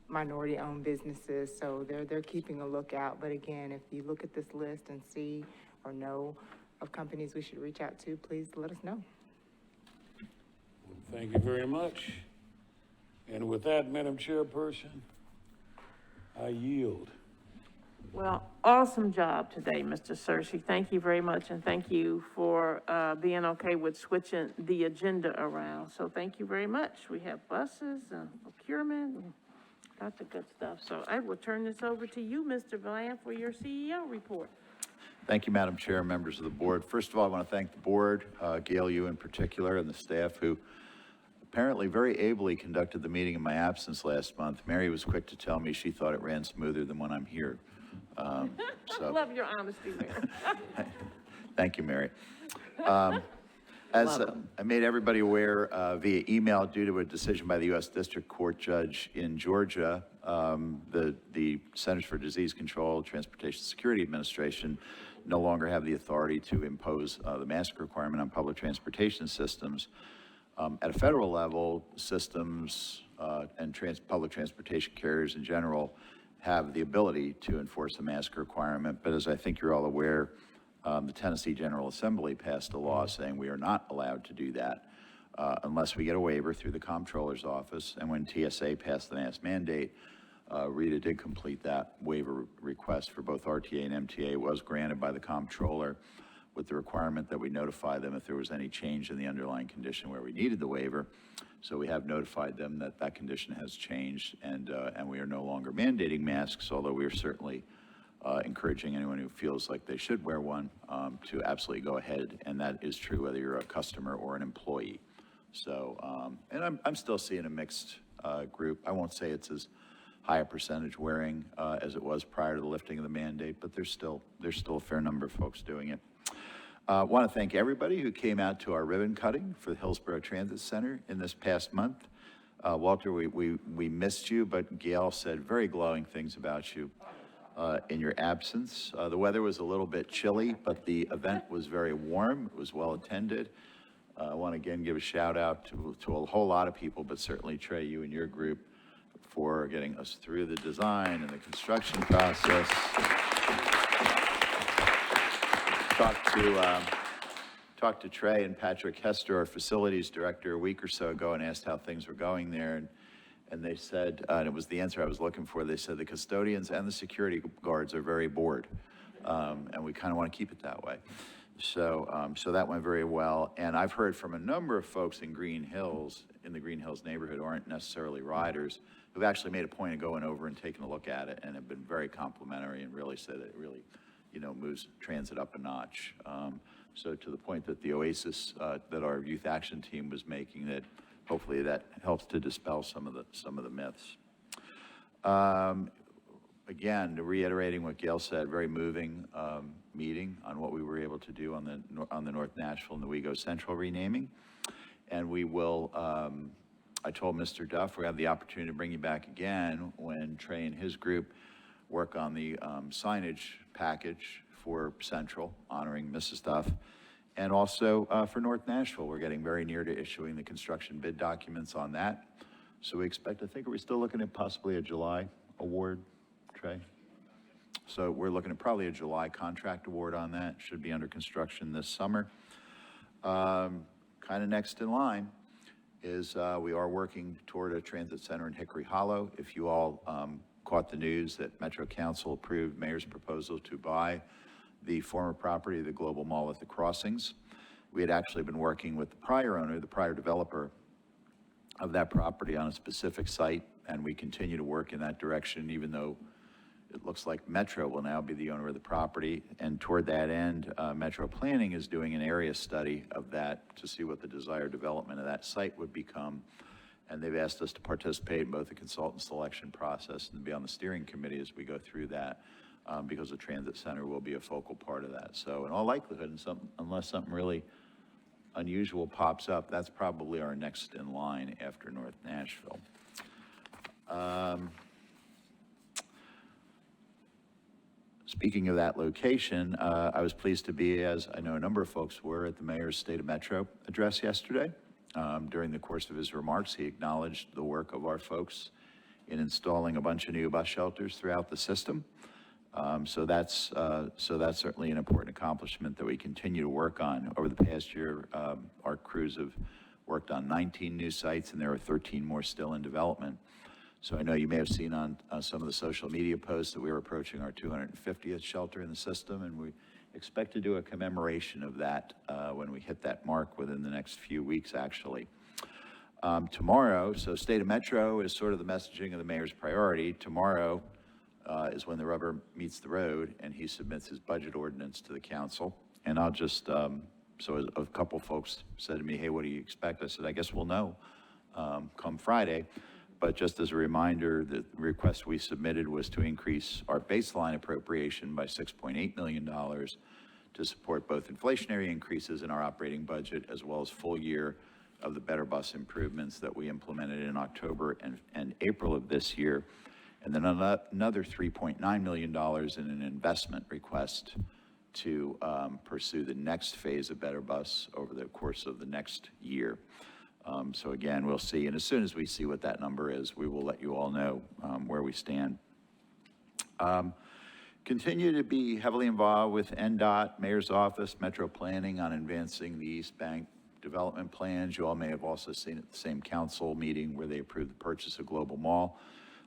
minority-owned businesses. So they're keeping a lookout. But again, if you look at this list and see or know of companies we should reach out to, please let us know. Thank you very much. And with that, Madam Chairperson, I yield. Well, awesome job today, Mr. Searcy. Thank you very much, and thank you for being okay with switching the agenda around. So thank you very much. We have buses and procurement and lots of good stuff. So I will turn this over to you, Mr. Bland, for your CEO report. Thank you, Madam Chair, members of the board. First of all, I want to thank the board, Gail, you in particular, and the staff who apparently very ably conducted the meeting in my absence last month. Mary was quick to tell me she thought it ran smoother than when I'm here. I love your honesty, Mayor. Thank you, Mary. As I made everybody aware via email, due to a decision by the U.S. District Court judge in Georgia, the Centers for Disease Control, Transportation Security Administration no longer have the authority to impose the mask requirement on public transportation systems. At a federal level, systems and public transportation carriers in general have the ability to enforce the mask requirement, but as I think you're all aware, the Tennessee General Assembly passed a law saying we are not allowed to do that unless we get a waiver through the Comptroller's office. And when TSA passed the mask mandate, Rita did complete that waiver request for both RTA and MTA. It was granted by the Comptroller with the requirement that we notify them if there was any change in the underlying condition where we needed the waiver. So we have notified them that that condition has changed, and we are no longer mandating masks, although we are certainly encouraging anyone who feels like they should wear one to absolutely go ahead, and that is true whether you're a customer or an employee. So, and I'm still seeing a mixed group. I won't say it's as high a percentage wearing as it was prior to the lifting of the mandate, but there's still a fair number of folks doing it. I want to thank everybody who came out to our ribbon cutting for the Hillsborough Transit Center in this past month. Walter, we missed you, but Gail said very glowing things about you in your absence. The weather was a little bit chilly, but the event was very warm. It was well attended. I want to again give a shout out to a whole lot of people, but certainly Trey, you and your group, for getting us through the design and the construction process. Talked to Trey and Patrick Hester, our facilities director, a week or so ago and asked how things were going there. And they said, and it was the answer I was looking for, they said the custodians and the security guards are very bored. And we kind of want to keep it that way. So that went very well. And I've heard from a number of folks in Green Hills, in the Green Hills neighborhood, who aren't necessarily riders, who've actually made a point of going over and taking a look at it and have been very complimentary and really said that it really, moves transit up a notch. So to the point that the Oasis, that our youth action team was making, that hopefully that helps to dispel some of the myths. Again, reiterating what Gail said, very moving meeting on what we were able to do on the North Nashville and the WeGo Central renaming. And we will, I told Mr. Duff, we have the opportunity to bring you back again when Trey and his group work on the signage package for Central, honoring Mrs. Duff, and also for North Nashville. We're getting very near to issuing the construction bid documents on that. So we expect, I think, are we still looking at possibly a July award, Trey? So we're looking at probably a July contract award on that. Should be under construction this summer. kind of next in line is we are working toward a transit center in Hickory Hollow. If you all caught the news that Metro Council approved Mayor's proposal to buy the former property of the Global Mall at the Crossings. We had actually been working with the prior owner, the prior developer of that property on a specific site, and we continue to work in that direction, even though it looks like Metro will now be the owner of the property. And toward that end, Metro Planning is doing an area study of that to see what the desired development of that site would become. And they've asked us to participate in both the consultant selection process and be on the steering committee as we go through that, because the transit center will be a focal part of that. So in all likelihood, unless something really unusual pops up, that's probably our next in line after North Nashville. Speaking of that location, I was pleased to be, as I know a number of folks were, at the Mayor's State of Metro address yesterday. During the course of his remarks, he acknowledged the work of our folks in installing a bunch of new bus shelters throughout the system. So that's certainly an important accomplishment that we continue to work on. Over the past year, our crews have worked on 19 new sites, and there are 13 more still in development. So I know you may have seen on some of the social media posts that we are approaching our 250th shelter in the system, and we expect to do a commemoration of that when we hit that mark within the next few weeks, actually. Tomorrow, so State of Metro is sort of the messaging of the mayor's priority. Tomorrow is when the rubber meets the road, and he submits his budget ordinance to the council. And I'll just, so a couple folks said to me, hey, what do you expect? I said, I guess we'll know come Friday. But just as a reminder, the request we submitted was to increase our baseline appropriation by $6.8 million to support both inflationary increases in our operating budget as well as full year of the Better Bus improvements that we implemented in October and April of this year. And then another $3.9 million in an investment request to pursue the next phase of Better Bus over the course of the next year. So again, we'll see. And as soon as we see what that number is, we will let you all know where we stand. Continue to be heavily involved with NDOT, Mayor's Office, Metro Planning on advancing the East Bank development plans. You all may have also seen at the same council meeting where they approved the purchase of Global Mall.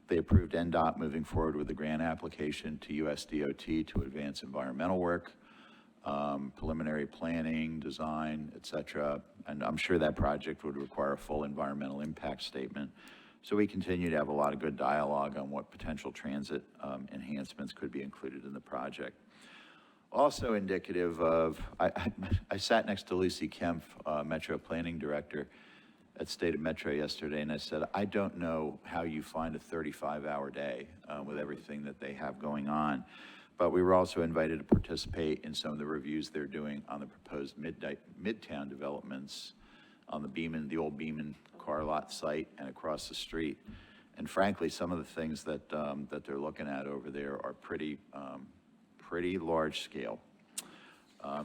They approved NDOT moving forward with the grant application to USDOT to advance environmental work, preliminary planning, design, et cetera. And I'm sure that project would require a full environmental impact statement. So we continue to have a lot of good dialogue on what potential transit enhancements could be included in the project. Also indicative of, I sat next to Lucy Kempf, Metro Planning Director at State of Metro yesterday, and I said, I don't know how you find a 35-hour day with everything that they have going on. But we were also invited to participate in some of the reviews they're doing on the proposed Midtown developments on the old Beeman car lot site and across the street. And frankly, some of the things that they're looking at over there are pretty large scale.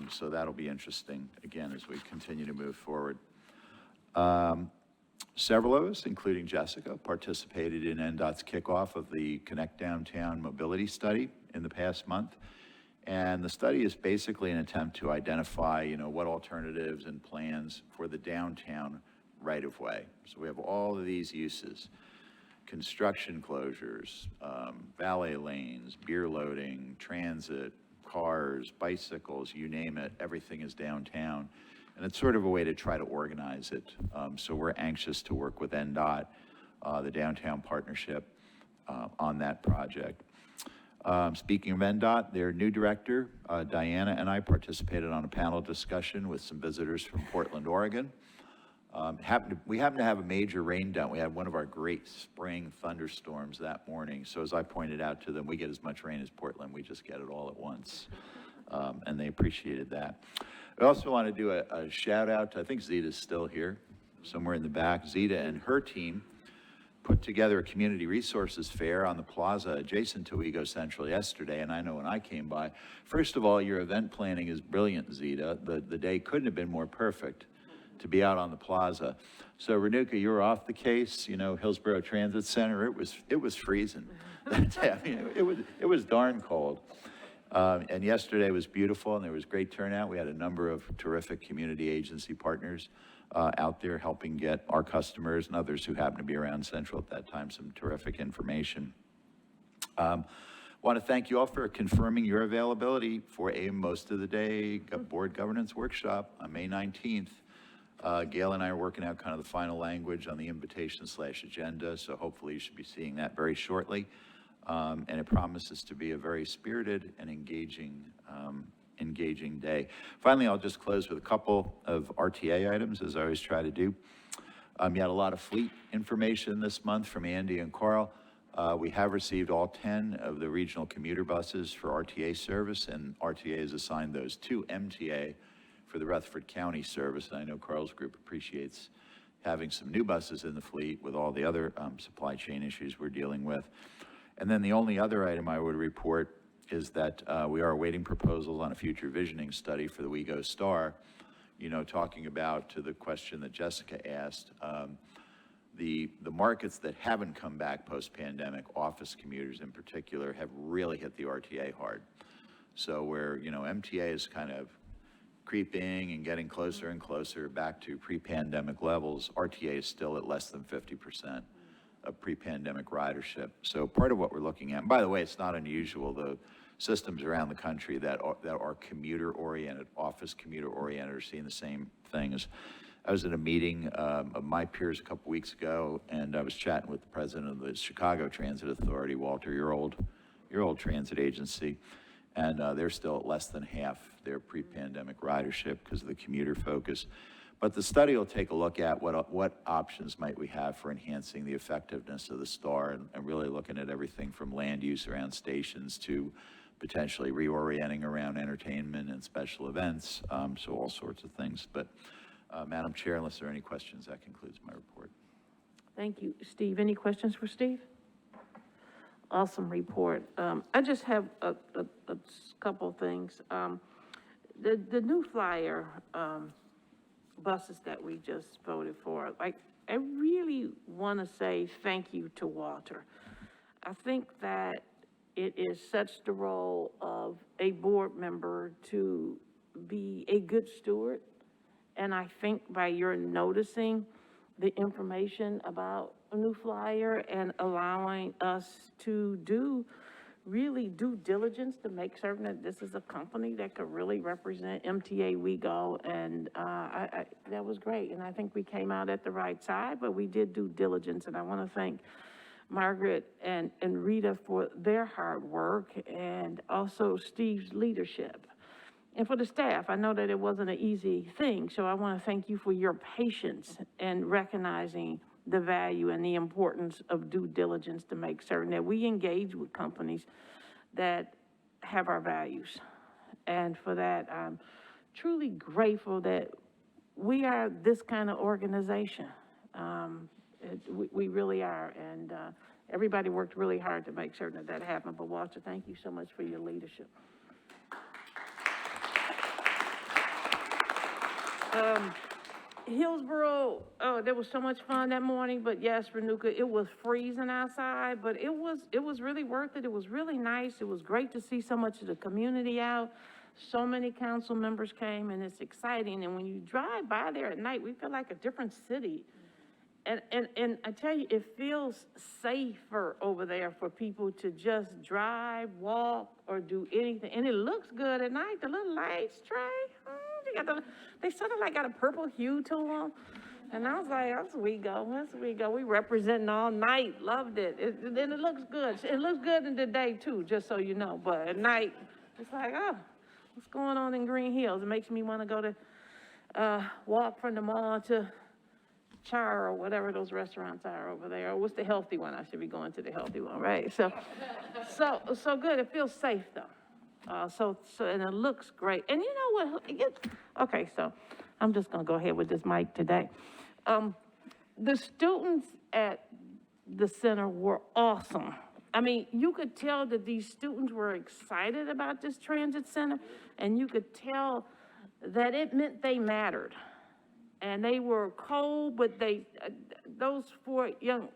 So that'll be interesting, again, as we continue to move forward. Several of us, including Jessica, participated in NDOT's kickoff of the Connect Downtown Mobility Study in the past month. And the study is basically an attempt to identify, what alternatives and plans for the downtown right-of-way. So we have all of these uses: construction closures, valet lanes, beer loading, transit, cars, bicycles, you name it, everything is downtown. And it's sort of a way to try to organize it. So we're anxious to work with NDOT, the Downtown Partnership, on that project. Speaking of NDOT, their new director, Diana, and I participated on a panel discussion with some visitors from Portland, Oregon. We happened to have a major rain down. We had one of our great spring thunderstorms that morning. So as I pointed out to them, we get as much rain as Portland. We just get it all at once. And they appreciated that. I also want to do a shout out to, I think Zita's still here, somewhere in the back. Zita and her team put together a community resources fair on the plaza adjacent to Ego Central yesterday. And I know when I came by, first of all, your event planning is brilliant, Zita. The day couldn't have been more perfect to be out on the plaza. So Renuka, you were off the case, Hillsborough Transit Center, it was freezing that day. I mean, it was darn cold. And yesterday was beautiful, and there was great turnout. We had a number of terrific community agency partners out there helping get our customers and others who happened to be around Central at that time some terrific information. Want to thank you all for confirming your availability for a most of the day board governance workshop on May 19th. Gail and I are working out kind of the final language on the invitation/agenda, so hopefully you should be seeing that very shortly. And it promises to be a very spirited and engaging day. Finally, I'll just close with a couple of RTA items, as I always try to do. You had a lot of fleet information this month from Andy and Carl. We have received all 10 of the regional commuter buses for RTA service, and RTA has assigned those to MTA for the Rutherford County service. And I know Carl's group appreciates having some new buses in the fleet with all the other supply chain issues we're dealing with. And then the only other item I would report is that we are awaiting proposals on a future visioning study for the WeGo Star. You know, talking about, to the question that Jessica asked, the markets that haven't come back post-pandemic, office commuters in particular, have really hit the RTA hard. So where, you know, MTA is kind of creeping and getting closer and closer back to pre-pandemic levels, RTA is still at less than 50% of pre-pandemic ridership. So part of what we're looking at, and by the way, it's not unusual, the systems around the country that are commuter-oriented, office commuter-oriented, are seeing the same things. I was at a meeting of my peers a couple weeks ago, and I was chatting with the president of the Chicago Transit Authority, Walter, your old transit agency, and they're still at less than half their pre-pandemic ridership because of the commuter focus. But the study will take a look at what options might we have for enhancing the effectiveness of the STAR, and really looking at everything from land use around stations to potentially reorienting around entertainment and special events, so all sorts of things. But Madam Chair, unless there are any questions, that concludes my report. Thank you. Steve, any questions for Steve? Awesome report. I just have a couple of things. The new flyer buses that we just voted for, like, I really want to say thank you to Walter. I think that it is such the role of a board member to be a good steward. And I think by your noticing the information about a new flyer and allowing us to do really due diligence to make certain that this is a company that could really represent MTA WeGo, and that was great. And I think we came out at the right side, but we did due diligence, and I want to thank Margaret and Rita for their hard work, and also Steve's leadership. And for the staff, I know that it wasn't an easy thing, so I want to thank you for your patience and recognizing the value and the importance of due diligence to make certain that we engage with companies that have our values. And for that, I'm truly grateful that we are this kind of organization. We really are, and everybody worked really hard to make certain that happened. But Walter, thank you so much for your leadership. Hillsborough, oh, there was so much fun that morning, but yes, Renuka, it was freezing outside, but it was really worth it. It was really nice. It was great to see so much of the community out. So many council members came, and it's exciting. And when you drive by there at night, we feel like a different city. And I tell you, it feels safer over there for people to just drive, walk, or do anything. And it looks good at night. The little lights, Trey, they sort of like got a purple hue to them. And I was like, that's WeGo. We representing all night. Loved it. And it looks good. It looks good in the day too, just so you know. But at night, it's like, oh, what's going on in Green Hills? It makes me want to go to walk from the mall to Char or whatever those restaurants are over there. Or what's the healthy one? I should be going to the healthy one, right? So good. It feels safe though. So and it looks great. And you know what? Okay, so I'm just gonna go ahead with this mic today. The students at the center were awesome. I mean, you could tell that these students were excited about this transit center, and you could tell that it meant they mattered. And they were cold, but those four young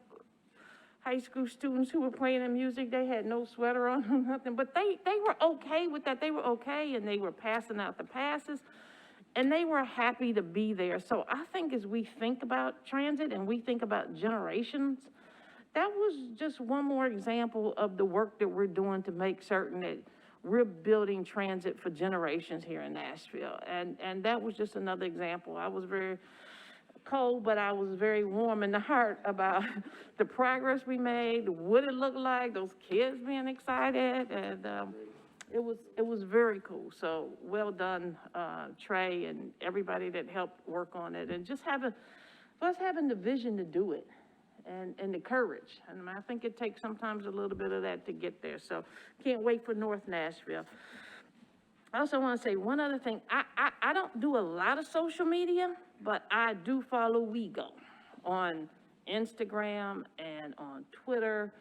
high school students who were playing the music. They had no sweater on or nothing, but they were okay with that. They were okay, and they were passing out the passes, and they were happy to be there. So I think as we think about transit and we think about generations, that was just one more example of the work that we're doing to make certain that we're building transit for generations here in Nashville. And that was just another example. I was very cold, but I was very warm in the heart about the progress we made, what it looked like, those kids being excited, and it was very cool. So well done, Trey, and everybody that helped work on it, and just having the vision to do it. And the courage. And I think it takes sometimes a little bit of that to get there. So can't wait for North Nashville. I also want to say one other thing. I don't do a lot of social media, but I do follow WeGo on Instagram and on Twitter.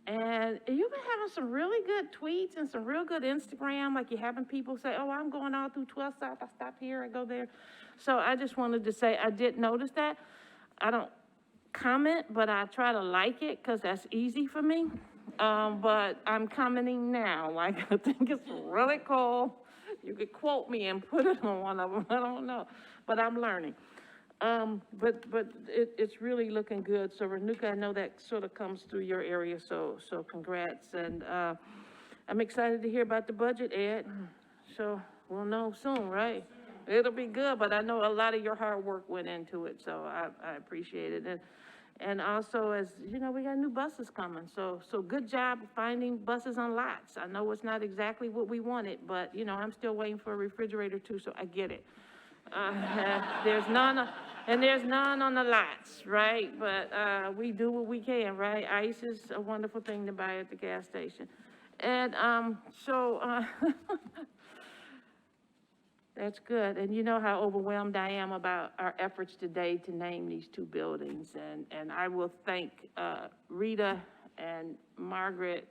And you've been having some really good tweets and some real good Instagram. Like you're having people say, oh, I'm going all through 12 South. I stop here, I go there. So I just wanted to say I did notice that. I don't comment, but I try to like it because that's easy for me. But I'm commenting now. Like, I think it's really cool. You could quote me and put it on one of them. I don't know, but I'm learning. But it's really looking good. So Renuka, I know that sort of comes through your area. So congrats. And I'm excited to hear about the budget, Ed. So we'll know soon, right? It'll be good, but I know a lot of your hard work went into it, so I appreciate it. And also, as you know, we got new buses coming, so good job finding buses on lots. I know it's not exactly what we wanted, but you know, I'm still waiting for a refrigerator too, so I get it. There's none on the lots, right? But we do what we can, right? Ice is a wonderful thing to buy at the gas station. And that's good. And you know how overwhelmed I am about our efforts today to name these two buildings. And I will thank Rita and Margaret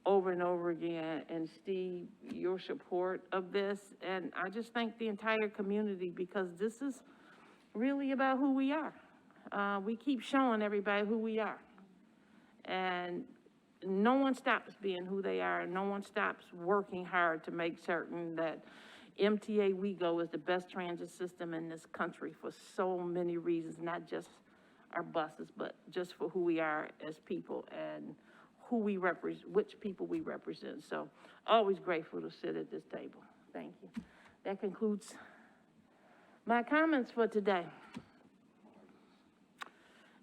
over and over again, and Steve, your support of this. And I just thank the entire community, because this is really about who we are. We keep showing everybody who we are. And no one stops being who they are, and no one stops working hard to make certain that MTA WeGo is the best transit system in this country for so many reasons, not just our buses, but just for who we are as people and who we represent, which people we represent. So always grateful to sit at this table. Thank you. That concludes my comments for today.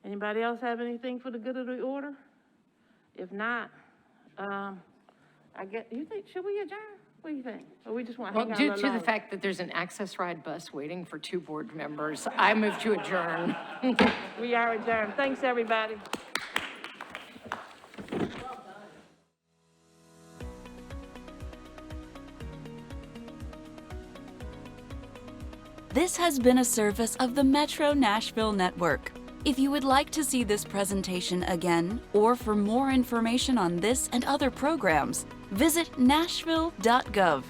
Anybody else have anything for the good of the order? If not, I guess, should we adjourn? What do you think? Or we just want to hang out a Due little to the longer? fact that there's an access ride bus waiting for 2 board members, I move to adjourn. We are adjourned. Thanks, everybody. This has been a service of the Metro Nashville Network. If you would like to see this presentation again, or for more information on this and other programs, visit nashville.gov.